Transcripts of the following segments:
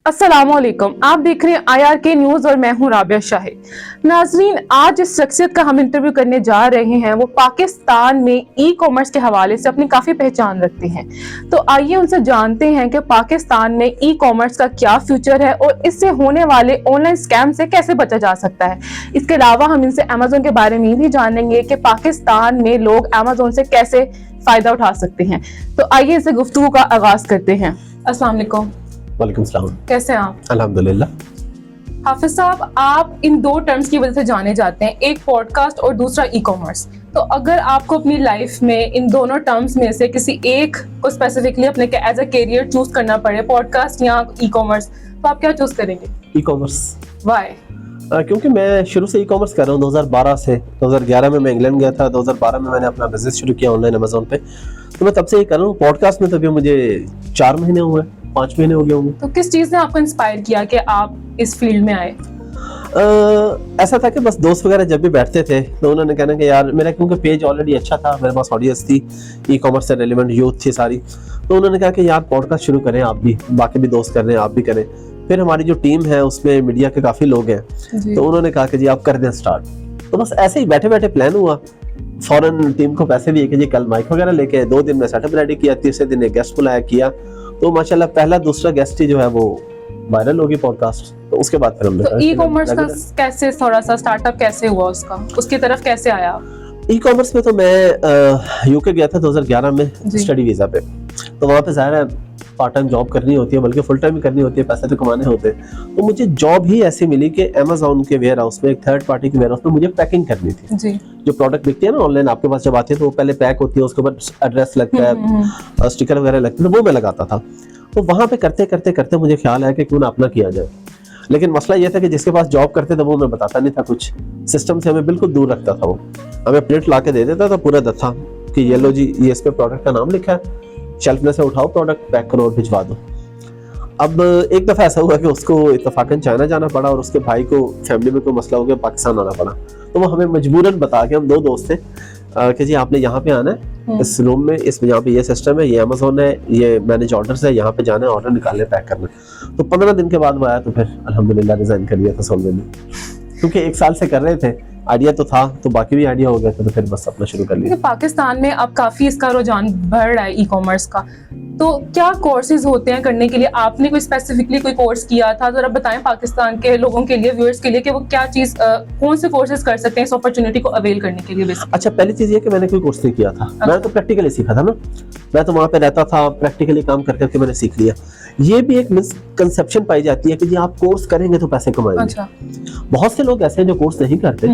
अस्सलामुअलैकुम, आप देख रहे हैं IRK न्यूज और मैं हूं राबिया शाहिद। नाजरीन, आज जिस शख्सियत का हम इंटरव्यू करने जा रहे हैं वो पाकिस्तान में ई कॉमर्स के हवाले से अपनी काफी पहचान रखते हैं। तो आइए उनसे जानते हैं कि पाकिस्तान में ई कॉमर्स का क्या फ्यूचर है और इससे होने वाले ऑनलाइन स्कैम से कैसे बचा जा सकता है। इसके अलावा हम इनसे अमेजोन के बारे में भी जानेंगे कि पाकिस्तान में लोग अमेजोन से कैसे फायदा उठा सकते हैं। तो आइए इनसे गुफ्तगू का आगाज करते हैं। अस्सलाम वालेकुम। वालेकुम सलाम। कैसे हैं आप? अल्हम्दुलिल्लाह। हाफिज साहब, आप इन दो टर्म्स की वजह से जाने जाते हैं, एक पॉडकास्ट और दूसरा ई कॉमर्स। तो अगर आपको अपनी लाइफ में इन दोनों टर्म्स में से किसी एक को स्पेसिफिकली अपने एज अ करियर चूज करना पड़े, पॉडकास्ट या ई कॉमर्स, तो आप क्या चूज करेंगे? E commerce. व्हाई? क्योंकि मैं शुरू से ई कॉमर्स कर रहा हूँ 2012 से। 2011 में मैं इंग्लैंड गया था, 2012 में मैंने अपना बिजनेस शुरू किया ऑनलाइन अमेजोन पे। तो मैं तब से ही कर रहा हूँ। पॉडकास्ट में तो अभी मुझे 4 महीने हुए, 5 महीने हो गए होंगे। तो किस चीज ने आपको इंस्पायर किया कि आप इस फील्ड में आए? ऐसा था कि बस दोस्त वगैरह जब भी बैठते थे तो उन्होंने कहना कि यार, मेरा क्योंकि पेज ऑलरेडी अच्छा था, मेरे पास ऑडियंस थी, ई कॉमर्स से रेलिवेंट यूथ थी सारी। तो उन्होंने कहा कि यार पॉडकास्ट शुरू करें आप भी, बाकी भी दोस्त कर रहे हैं आप भी करें। फिर हमारी जो टीम है उसमें मीडिया के काफ़ी लोग हैं, तो उन्होंने कहा कि जी आप कर दें स्टार्ट। तो बस ऐसे ही बैठे बैठे प्लान हुआ। फौरन टीम को पैसे दिए कि जी कल माइक वगैरह लेके 2 दिन में सेटअप रेडी किया, तीसरे दिन एक गेस्ट बुलाया किया। तो माशाल्लाह पहला दूसरा गेस्ट ही जो है वो वायरल होगी पॉडकास्ट। तो उसके बाद फिर हमने तो ई कॉमर्स का कैसे थोड़ा सा स्टार्टअप कैसे हुआ, उसकी तरफ कैसे आया? ई कॉमर्स में तो मैं यूके गया था 2011 में स्टडी वीजा पे। तो वहाँ पे ज़ाहिर है पार्ट टाइम जॉब करनी होती है, बल्कि फुल टाइम ही करनी होती है, पैसे तो कमाने होते हैं। तो मुझे जॉब ही ऐसी मिली कि अमेजोन के वेयर हाउस में, एक थर्ड पार्टी के वेयर हाउस में मुझे पैकिंग करनी थी जी। जो प्रोडक्ट बिकती है ना ऑनलाइन, आपके पास जब आती है तो वो पहले पैक होती है, उसके ऊपर एड्रेस लगता है, स्टिकर वगैरह लगते हैं, वो मैं लगाता था। तो वहाँ पे करते करते करते मुझे ख्याल आया कि क्यों ना अपना किया जाए। लेकिन मसला ये था कि जिसके पास जॉब करते थे वो मैं बताता नहीं था कुछ, सिस्टम से हमें बिल्कुल दूर रखता था। वो हमें प्रिंट ला के दे देता था पूरा दत्था कि ये लो जी, ये इस पे प्रोडक्ट का नाम लिखा है, शेल्फ में से उठाओ प्रोडक्ट, पैक करो और भिजवा दो। अब एक दफ़ा ऐसा हुआ कि उसको इत्तफाकन चाइना जाना पड़ा और उसके भाई को फैमिली में कोई मसला हो गया, पाकिस्तान आना पड़ा। तो वो हमें मजबूरन बता के, हम 2 दोस्त थे, कि जी आपने यहाँ पे आना है, इस रूम में, इस यहाँ पे ये सिस्टम है, ये अमेजोन है, ये मैनेज ऑर्डर्स है, यहाँ पे जाना है, ऑर्डर निकालने, पैक करना। तो 15 दिन के बाद वो आया, तो फिर अल्हम्दुलिल्लाह रिजाइन कर लिया था सोलवे में, क्योंकि 1 साल से कर रहे थे, आइडिया तो था, तो बाकी भी आइडिया हो गया था, तो फिर बस अपना शुरू कर लिया। पाकिस्तान में अब काफी इसका रुझान बढ़ रहा है ई कॉमर्स का, तो क्या कोर्सेज होते हैं करने के लिए? आपने कोई स्पेसिफिकली कोई कोर्स किया था? जरा बताएं पाकिस्तान के लोगों के लिए, व्यूअर्स के लिए, कि वो क्या चीज, कौन से कोर्सेज कर सकते हैं इस अपॉर्चुनिटी को अवेल करने के लिए? अच्छा, पहली चीज ये कि मैंने कोई कोर्स नहीं किया था। मैंने तो प्रैक्टिकली सीखा था ना, मैं तो वहाँ पे रहता था, प्रैक्टिकली काम कर करके मैंने सीख लिया। ये भी एक मिसकंसेप्शन पाई जाती है कि जी आप कोर्स करेंगे तो पैसे कमाएंगे। अच्छा। बहुत से लोग ऐसे हैं जो कोर्स नहीं करते,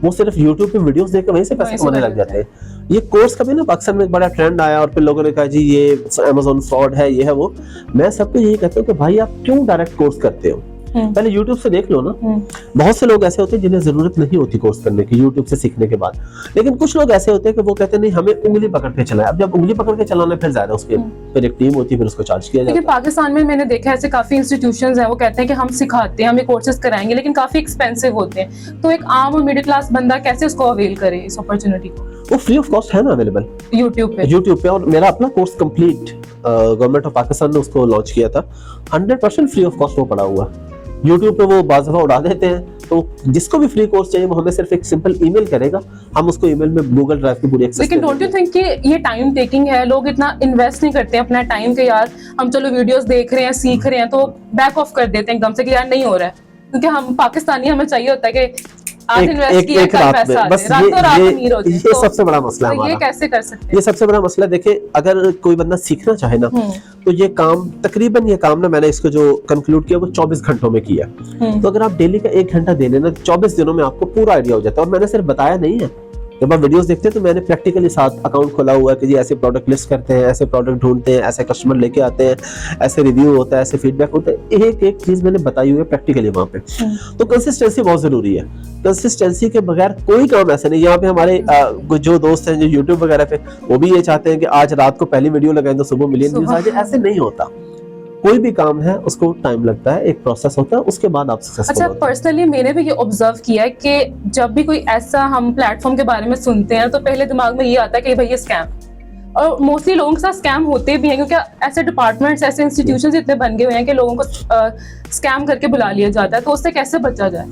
वो सिर्फ YouTube पे वीडियोस देखकर वहीं से पैसे कमाने लग जाते हैं। ये कोर्स का भी ना पाकिस्तान में एक बड़ा ट्रेंड आया और फिर लोगों ने कहा जी ये Amazon फ्रॉड है, ये है वो। मैं सबको यही कहता हूँ कि भाई आप क्यों डायरेक्ट कोर्स करते हो? पहले YouTube से देख लो ना। बहुत से लोग ऐसे होते हैं जिन्हें जरूरत नहीं होती कोर्स करने की YouTube से सीखने के बाद, लेकिन कुछ लोग ऐसे होते हैं कि वो कहते हैं नहीं हमें उंगली पकड़ के चलाए। अब जब उंगली पकड़ के चलाना फिर ज्यादा उसके फिर एक टीम होती है, फिर उसको चार्ज किया जाता है। लेकिन पाकिस्तान में मैंने देखा है ऐसे काफी इंस्टीट्यूशंस हैं, वो कहते हैं कि हम सिखाते हैं, हमें कोर्सेज कराएंगे, लेकिन काफी एक्सपेंसिव होते हैं। तो एक आम और मिडिल क्लास बंदा कैसे उसको अवेल करे इस अपॉर्चुनिटी को? वो फ्री ऑफ कॉस्ट है ना अवेलेबल YouTube पे। और मेरा अपना course complete government of Pakistan ने उसको लॉन्च किया था, 100% फ्री ऑफ कॉस्ट वो पड़ा हुआ है। YouTube पे वो बाज़ दफ़ा उड़ा देते हैं, तो जिसको भी फ्री कोर्स चाहिए वो हमें सिर्फ एक सिंपल ईमेल करेगा, हम उसको ईमेल में गूगल ड्राइव की पूरी एक्सेस। लेकिन डोंट यू थिंक कि ये टाइम टेकिंग है? लोग इतना इन्वेस्ट नहीं करते हैं अपना टाइम के, यार हम चलो वीडियोस देख रहे हैं, सीख रहे हैं, तो बैक ऑफ कर देते हैं एकदम से कि यार नहीं हो रहा है, क्योंकि हम पाकिस्तानी, हमें चाहिए होता है कि आज इन्वेस्ट किया, कल पैसा बस ये सबसे बड़ा मसला है हमारा। ये कैसे कर सकते हैं? ये सबसे बड़ा मसला, देखिए अगर कोई बंदा सीखना चाहे ना, तो ये काम तकरीबन, ये काम ना मैंने इसको जो कंक्लूड किया वो 24 घंटों में किया। तो अगर आप डेली का 1 घंटा दे लेना, 24 दिनों में आपको पूरा आइडिया हो जाता है। और मैंने सिर्फ बताया नहीं है, जब आप वीडियोस देखते हैं तो मैंने प्रैक्टिकली साथ अकाउंट खोला हुआ है कि जी ऐसे प्रोडक्ट लिस्ट करते हैं, ऐसे प्रोडक्ट ढूंढते हैं, ऐसे कस्टमर लेके आते हैं, ऐसे रिव्यू होता है, ऐसे फीडबैक होता है। एक एक चीज मैंने बताई हुई है प्रैक्टिकली वहाँ पे। तो कंसिस्टेंसी बहुत जरूरी है। कंसिस्टेंसी के बगैर कोई काम ऐसा नहीं। यहाँ पे हमारे जो दोस्त हैं जो यूट्यूब वगैरह पे, वो भी ये चाहते हैं कि आज रात को पहली वीडियो लगाएं तो सुबह मिलियन व्यूज आ जाए। ऐसे नहीं होता। कोई भी काम है उसको टाइम लगता है, एक प्रोसेस होता है, उसके बाद आप सक्सेसफुल होते हैं। पर्सनली मैंने भी ये ऑब्जर्व किया है कि जब भी कोई ऐसा हम प्लेटफॉर्म के बारे में सुनते हैं तो पहले दिमाग में ये आता है कि भाई ये स्कैम, और मोस्टली लोगों के साथ स्कैम होते भी हैं, क्योंकि ऐसे डिपार्टमेंट्स, ऐसे इंस्टीट्यूशंस इतने बन गए हुए हैं कि लोगों को स्कैम करके बुला लिया जाता है, तो उससे कैसे बचा जाए?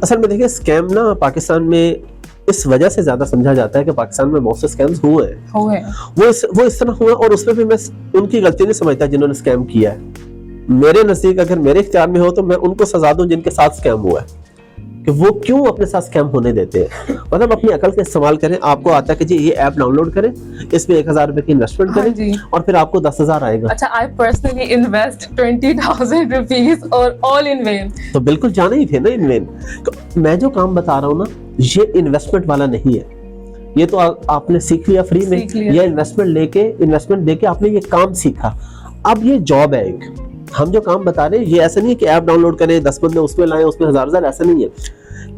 असल में देखिए, स्कैम ना पाकिस्तान में इस वजह से ज्यादा समझा जाता है कि पाकिस्तान में बहुत से स्कैम्स हुए हैं। वो इस तरह हुए, और उसमें भी मैं उनकी गलती नहीं समझता जिन्होंने स्कैम किया है। मेरे नजदीक अगर मेरे इख्तियार में हो तो मैं उनको सजा दूं जिनके साथ स्कैम हुआ है, कि वो क्यों अपने साथ स्कैम होने देते हैं। मतलब अपनी अकल का इस्तेमाल करें। आपको आता है कि जी ये ऐप डाउनलोड करें, इसमें 1000 रुपए की इन्वेस्टमेंट करें और फिर आपको 10,000 आएगा। अच्छा, आई पर्सनली इन्वेस्ट 20,000 रुपीज और ऑल इन वेन। तो बिल्कुल जाने ही थे ना इन वेन। तो मैं जो काम बता रहा हूँ ना, ये इन्वेस्टमेंट वाला नहीं है। ये तो आपने सीख लिया फ्री में, या इन्वेस्टमेंट देके आपने ये काम सीखा। अब ये जॉब है एक। हम जो काम बता रहे हैं ये ऐसा नहीं है कि ऐप डाउनलोड करें, 10 बंदे उसमें लाएं, उसमें 1000, ऐसा नहीं है।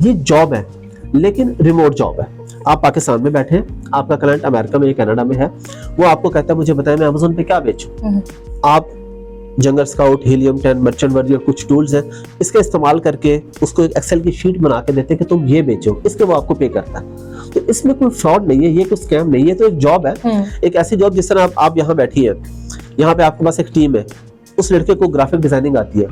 ये जॉब है, लेकिन रिमोट जॉब है। आप पाकिस्तान में बैठे हैं, आपका क्लाइंट अमेरिका में या कनाडा में है, वो आपको कहता है मुझे बताएं मैं अमेज़न पे क्या बेचूं। आप जंगल स्काउट, हीलियम 10, मर्चेंट वर्ड, कुछ टूल्स हैं, इसका इस्तेमाल करके उसको एक एक्सेल की शीट बना के देते हैं कि तुम ये बेचो, इसके वो आपको पे करता है। तो इसमें कोई फ्रॉड नहीं है, ये कोई स्कैम नहीं है। तो एक जॉब है, एक ऐसी जॉब जिस तरह आप यहाँ बैठी है, यहाँ पे आपके पास एक टीम है, उस लड़के को ग्राफिक डिजाइनिंग आती है,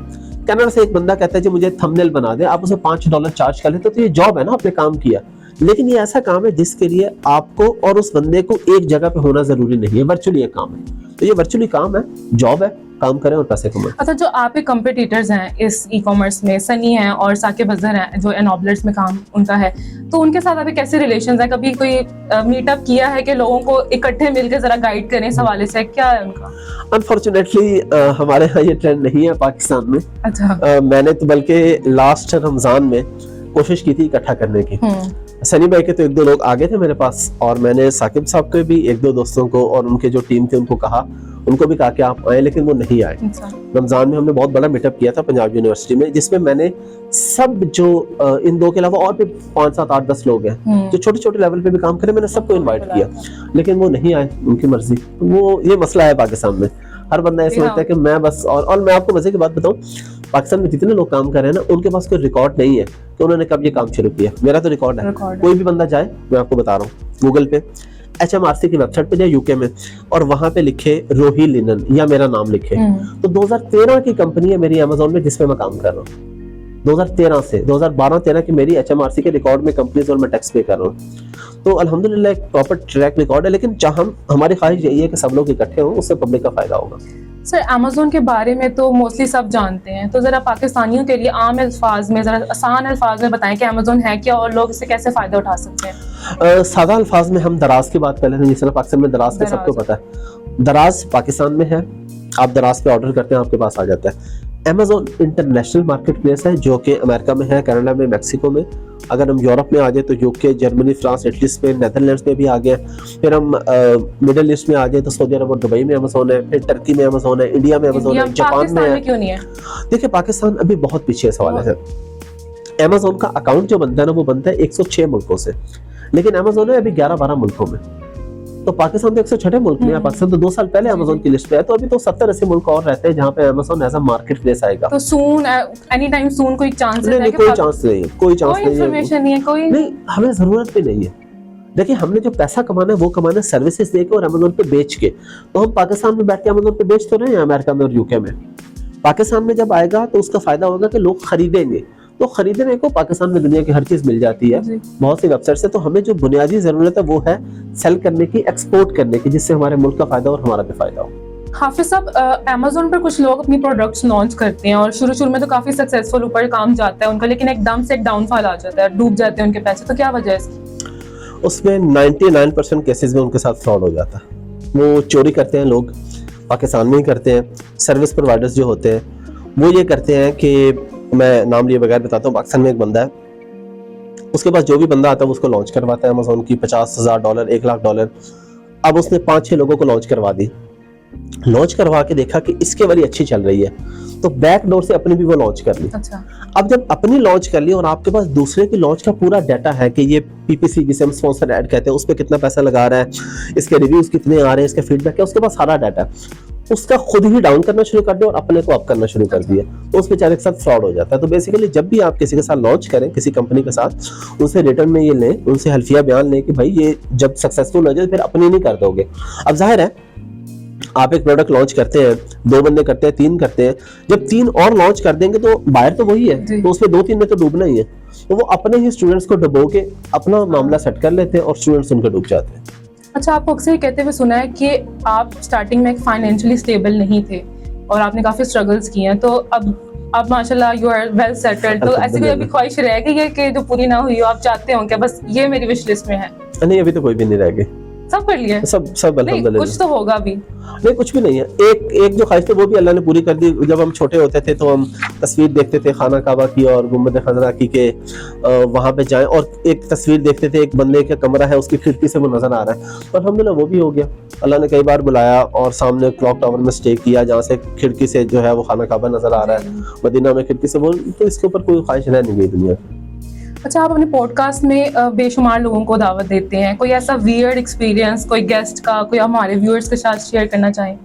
कनाडा से एक बंदा कहता है जी मुझे थंबनेल बना दे, आप उसे $5 चार्ज कर लेते, तो ये जॉब है ना, आपने काम किया। लेकिन ये ऐसा काम है जिसके लिए आपको और उस बंदे को एक जगह पे होना जरूरी नहीं है, वर्चुअली एक काम है। तो ये वर्चुअली काम है, जॉब है, काम करें और पैसे कमाएं। अच्छा, जो आपके कंपटीटर्स हैं इस ई कॉमर्स में, सनी हैं और साकिब अजहर हैं जो एनॉबलर्स में काम उनका है, तो उनके साथ अभी कैसे रिलेशंस है? कभी कोई मीटअप किया है कि लोगों को इकट्ठे मिलकर जरा गाइड करें इस हवाले से, क्या है उनका? अनफॉर्चुनेटली हमारे यहाँ ये ट्रेंड नहीं है पाकिस्तान में। अच्छा। मैंने तो बल्कि लास्ट रमजान में कोशिश की थी इकट्ठा करने की। सनी भाई के तो 1-2 लोग आ गए थे मेरे पास, और मैंने साकिब साहब के भी 1-2 दोस्तों को और उनके जो टीम थे उनको कहा, उनको भी कहा कि आप आए, लेकिन वो नहीं आए। रमजान में हमने बहुत बड़ा मीटअप किया था पंजाब यूनिवर्सिटी में, जिसमें मैंने सब जो इन 2 के अलावा और भी 5, 7, 8, 10 लोग हैं जो छोटे छोटे लेवल पे भी काम करें, मैंने सबको इन्वाइट किया, लेकिन वो नहीं आए, उनकी मर्जी। वो ये मसला है पाकिस्तान में, हर बंदा ऐसा सोचता है कि मैं बस। और मैं आपको मजे की बात बताऊं, पाकिस्तान में जितने लोग काम कर रहे हैं ना, उनके पास कोई रिकॉर्ड नहीं है कि उन्होंने कब ये काम शुरू किया। मेरा तो रिकॉर्ड है। कोई भी बंदा जाए, मैं आपको बता रहा हूँ, गूगल पे HMRC की वेबसाइट पे जाए यूके में, और वहां पे लिखे रोही लिनन या मेरा नाम लिखे, तो 2013 की कंपनी है मेरी अमेज़न में जिसमें मैं काम कर रहा हूँ। 2013 से 2012-13 की मेरी HMRC के रिकॉर्ड में कंपनीज और मैं टैक्स पे कर रहा हूँ। तो अल्हम्दुलिल्लाह एक प्रॉपर ट्रैक रिकॉर्ड है, लेकिन हमारी ख्वाहिश यही है कि सब लोग इकट्ठे हों, उससे पब्लिक का फायदा होगा। सर, अमेज़न के बारे में तो मोस्टली सब जानते हैं, तो जरा पाकिस्तानियों के लिए आम अल्फाज में, जरा आसान अल्फाज में बताएं कि अमेज़न है क्या और लोग इससे कैसे फायदा उठा सकते हैं। सादा अल्फाज में हम दराज की बात कर लेते हैं। जिस तरह पाकिस्तान में दराज का सबको पता है, दराज पाकिस्तान में है, आप दराज पे ऑर्डर करते हैं, आपके पास आ जाता है। अमेज़न इंटरनेशनल मार्केट प्लेस है जो कि अमेरिका में है, कनाडा में, मैक्सिको में। अगर हम यूरोप में आ जाए तो UK, Germany, France, Italy, Spain, Netherlands में भी आ गया। फिर हम मिडिल ईस्ट में आ जाए तो सऊदी अरब और दुबई में अमेज़न है, फिर टर्की में अमेज़न है, इंडिया में अमेज़न है, जापान में है। क्यों नहीं है? देखिए, पाकिस्तान अभी बहुत पीछे सवाल है। अमेज़न का अकाउंट जो बनता है ना, वो बनता है 106 मुल्कों से, लेकिन अमेज़न है अभी 11-12 मुल्कों में। तो पाकिस्तान तो 106 मुल्क में है। पाकिस्तान तो 2 साल पहले अमेज़न की लिस्ट पे है, तो अभी तो 70-80 मुल्क और रहते हैं जहाँ पे Amazon as a market place आएगा। तो सून, एनी टाइम सून कोई चांस है? नहीं, कोई चांस नहीं है, कोई चांस नहीं है, इन्फॉर्मेशन नहीं है, कोई नहीं, हमें जरूरत भी नहीं है। देखिए, हमने जो पैसा कमाना है वो कमाना है सर्विसेज देके और अमेज़न पे बेच के। तो हम पाकिस्तान में बैठ के अमेज़न पे बेच तो रहे हैं, अमेरिका में और यूके में। पाकिस्तान में जब आएगा तो उसका फायदा होगा कि लोग खरीदेंगे, तो खरीदने को पाकिस्तान में दुनिया की हर चीज मिल जाती है, बहुत सी वेबसाइट्स है। तो हमें जो बुनियादी जरूरत है वो है सेल करने की, एक्सपोर्ट करने की, जिससे हमारे मुल्क का फायदा और हमारा भी फायदा हो। हाफिज साहब, अमेज़न पर कुछ लोग अपनी प्रोडक्ट्स लॉन्च करते हैं और शुरू में तो काफी सक्सेसफुल ऊपर काम जाता है उनका, लेकिन एकदम से एक डाउनफॉल आ जाता है, डूब जाते हैं उनके पैसे। तो क्या वजह है इसकी? उसमें 99% केसेस में उनके साथ फ्रॉड हो जाता है। वो चोरी करते हैं, लोग पाकिस्तान में ही करते हैं। सर्विस प्रोवाइडर्स जो होते हैं वो ये करते हैं कि, मैं नाम लिए बगैर बताता हूँ, पाकिस्तान में एक बंदा है, उसके पास जो भी बंदा आता है उसको लॉन्च करवाता है अमेज़न की $50,000, $1,00,000। अब उसने 5-6 लोगों को लॉन्च करवा दी। लॉन्च करवा के देखा कि इसके वाली अच्छी चल रही है, तो बैक डोर से अपनी भी वो लॉन्च कर ली। अच्छा। अब जब अपनी लॉन्च कर ली और आपके पास दूसरे की लॉन्च का पूरा डाटा है कि ये PPC जिसे हम स्पॉन्सर ऐड कहते हैं, उस पर कितना पैसा लगा रहा है, इसके रिव्यूज कितने आ रहे हैं, इसके फीडबैक है, उसके पास सारा डाटा है। उसका खुद ही डाउन करना शुरू कर दिया और अपने को अप करना शुरू कर दिया, तो उस बेचारे के साथ फ्रॉड हो जाता है। तो बेसिकली जब भी आप किसी के साथ लॉन्च करें, किसी कंपनी के साथ, उनसे रिटर्न में ये लें, उनसे हल्फिया बयान लें कि भाई ये जब सक्सेसफुल हो जाए फिर अपनी नहीं कर दोगे। अब जाहिर है आप एक प्रोडक्ट लॉन्च करते हैं, 2 बंदे करते हैं, 3 करते हैं, जब 3 और लॉन्च कर देंगे तो बायर तो वही है, तो उसमें 2-3 में तो डूबना ही है। तो वो अपने ही स्टूडेंट्स को डुबो के अपना मामला सेट कर लेते हैं और स्टूडेंट्स उनके डूब जाते हैं। अच्छा, आपको अक्सर कहते हुए सुना है कि आप स्टार्टिंग में फाइनेंशियली स्टेबल नहीं थे और आपने काफी स्ट्रगल्स किए हैं, तो अब माशाल्लाह यू आर वेल सेटल्ड। तो ऐसी कोई अभी ख्वाहिश रह गई है कि जो पूरी ना हुई हो, आप चाहते हो क्या बस ये मेरी विश लिस्ट में है? नहीं, अभी तो कोई भी नहीं रह गई, सब कर लिया, सब अल्हम्दुलिल्लाह। कुछ तो होगा भी? नहीं, कुछ भी नहीं है। एक जो ख्वाहिश थी वो भी अल्लाह ने पूरी कर दी। जब हम छोटे होते थे तो हम तस्वीर देखते थे खाना काबा की और गुम्बद खजरा की के वहां पे जाएं, और एक तस्वीर देखते थे, एक बंदे का कमरा है, उसकी खिड़की से वो नजर आ रहा है, और अल्हम्दुलिल्लाह वो भी हो गया। अल्लाह ने कई बार बुलाया और सामने क्लॉक टावर में स्टे किया, जहाँ से खिड़की से जो है वो खाना काबा नजर आ रहा है, मदीना में खिड़की से वो, तो इसके ऊपर कोई ख्वाहिश रह नहीं गई दुनिया की। अच्छा, आप अपने पॉडकास्ट में बेशुमार लोगों को दावत देते हैं, कोई ऐसा वियर्ड एक्सपीरियंस कोई गेस्ट का, कोई हमारे व्यूअर्स के साथ शेयर करना चाहें?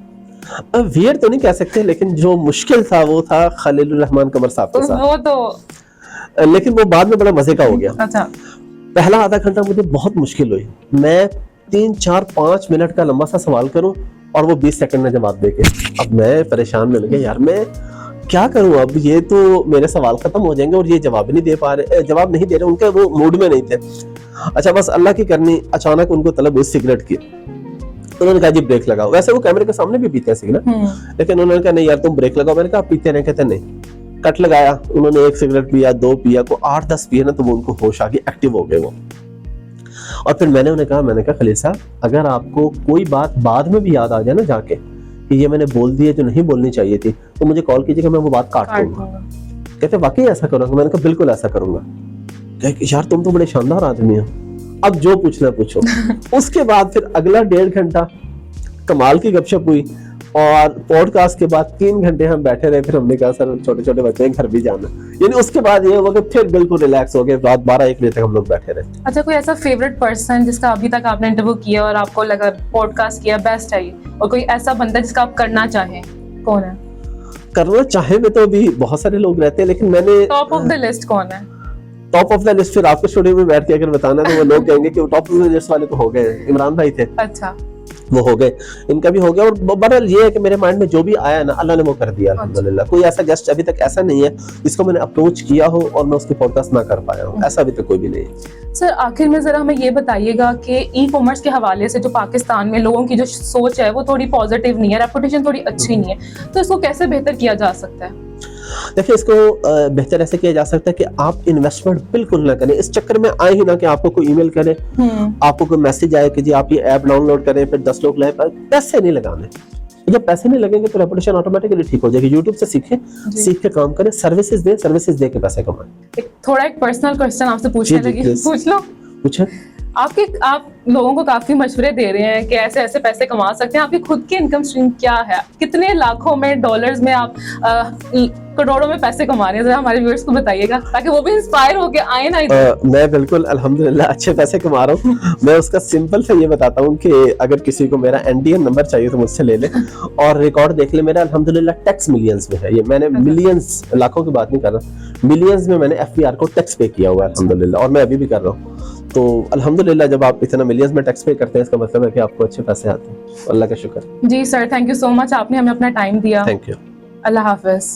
वियर्ड तो नहीं कह सकते, लेकिन जो मुश्किल था वो था खलीलुर रहमान कमर साहब के साथ। वो तो लेकिन वो बाद में बड़ा मजे का हो गया। अच्छा, पहला आधा घंटा मुझे बहुत मुश्किल हुई, मैं 3, 4, 5 मिनट का लंबा सा सवाल करूं और वो 20 सेकंड में जवाब देके, अब मैं परेशान में लगे, यार मैं क्या करूं, अब ये तो मेरे सवाल खत्म हो जाएंगे और ये जवाब नहीं दे रहे, उनके वो मूड में नहीं थे। अच्छा, बस अल्लाह की करनी, अचानक उनको तलब हुई सिगरेट की, उन्होंने कहा जी ब्रेक लगाओ। वैसे वो कैमरे के सामने भी पीते हैं सिगरेट, लेकिन उन्होंने कहा नहीं यार तुम ब्रेक लगाओ। मैंने कहा पीते रहे, कहते नहीं। कट लगाया, उन्होंने 1 सिगरेट पिया, 2 पिया, को 8-10 पिए ना, तो वो उनको होश आ गई, एक्टिव हो गए वो। और फिर मैंने कहा खलील साहब, अगर आपको कोई बात बाद में भी याद आ जाए ना जाके कि ये मैंने बोल दी है जो नहीं बोलनी चाहिए थी, तो मुझे कॉल कीजिएगा, मैं वो बात काट दूंगा। कहते वाकई ऐसा करूंगा? मैंने कहा बिल्कुल ऐसा करूंगा। यार तुम तो बड़े शानदार आदमी हो, अब जो पूछना पूछो। उसके बाद फिर अगला 1.5 घंटा कमाल की गपशप हुई, और पॉडकास्ट के बाद 3 घंटे हम बैठे रहे। फिर हमने कहा सर छोटे छोटे बच्चे हैं, घर भी जाना, यानी उसके बाद ये हुआ कि फिर बिल्कुल रिलैक्स हो गए, रात 12-1 बजे तक हम लोग बैठे रहे। अच्छा, कोई ऐसा फेवरेट पर्सन जिसका अभी तक आपने इंटरव्यू किया और आपको लगा पॉडकास्ट किया बेस्ट है ये, और कोई ऐसा बंदा जिसका आप करना चाहें, कौन है? करना चाहे में तो अभी बहुत सारे लोग रहते हैं, लेकिन मैंने टॉप ऑफ द लिस्ट कौन है? टॉप ऑफ द लिस्ट फिर आपको स्टूडियो में बैठ के अगर बताना तो वो लोग कहेंगे कि वो टॉप ऑफ द लिस्ट वाले तो हो गए, इमरान भाई थे। अच्छा, वो हो गए, इनका भी हो गया। और बहरहाल ये है कि मेरे माइंड में जो भी आया ना, अल्लाह ने वो कर दिया अल्हम्दुलिल्लाह। कोई ऐसा गेस्ट अभी तक ऐसा नहीं है जिसको मैंने अप्रोच किया हो और मैं उसके पॉडकास्ट ना कर पाया हूँ, ऐसा अभी तक कोई भी नहीं है। सर आखिर में जरा हमें ये बताइएगा कि ई कॉमर्स के हवाले से जो पाकिस्तान में लोगों की जो सोच है वो थोड़ी पॉजिटिव नहीं है, रेपुटेशन थोड़ी अच्छी नहीं है, तो इसको कैसे बेहतर किया जा सकता है? देखिए, इसको बेहतर ऐसे किया जा सकता है कि आप इन्वेस्टमेंट बिल्कुल ना करें। इस चक्कर में आए ही ना कि आपको कोई ईमेल करे, आपको कोई मैसेज आए कि जी आप ये ऐप डाउनलोड करें, फिर 10 लोग लाए, पैसे नहीं लगाने। जब पैसे नहीं लगेंगे तो रेपुटेशन ऑटोमेटिकली ठीक हो जाएगी। यूट्यूब से सीखें, सीख के काम करें, सर्विसेज दे के पैसे कमाएं। एक पर्सनल क्वेश्चन आपसे पूछने लगी, पूछ लो। पूछे। आप लोगों को काफी मशवरे दे रहे हैं कि ऐसे ऐसे पैसे कमा सकते हैं, आपकी खुद की इनकम स्ट्रीम क्या है? कितने लाखों में, डॉलर्स में आप करोड़ों में पैसे कमा रहे हैं? जरा हमारे व्यूअर्स को बताइएगा ताकि वो भी इंस्पायर होके आए ना इधर। मैं बिल्कुल अल्हम्दुलिल्लाह अच्छे पैसे कमा रहा हूँ। मैं उसका सिंपल से ये बताता हूँ कि अगर किसी को मेरा एनडीएन नंबर चाहिए तो मुझसे ले ले और रिकॉर्ड देख ले मेरा। अल्हम्दुलिल्लाह टैक्स मिलियंस में है, ये मैंने मिलियंस, लाखों की बात नहीं कर रहा, मिलियंस में मैंने एफपीआर को टैक्स पे किया हुआ है अल्हम्दुलिल्लाह, और मैं अभी भी कर रहा हूँ। तो अल्हम्दुलिल्लाह जब आप इतना मिलियंस में टैक्स पे करते हैं इसका मतलब है कि आपको अच्छे पैसे आते हैं। अल्लाह का शुक्र। जी sir, thank you so much, आपने हमें अपना टाइम दिया। Thank you. अल्लाह हाफिज।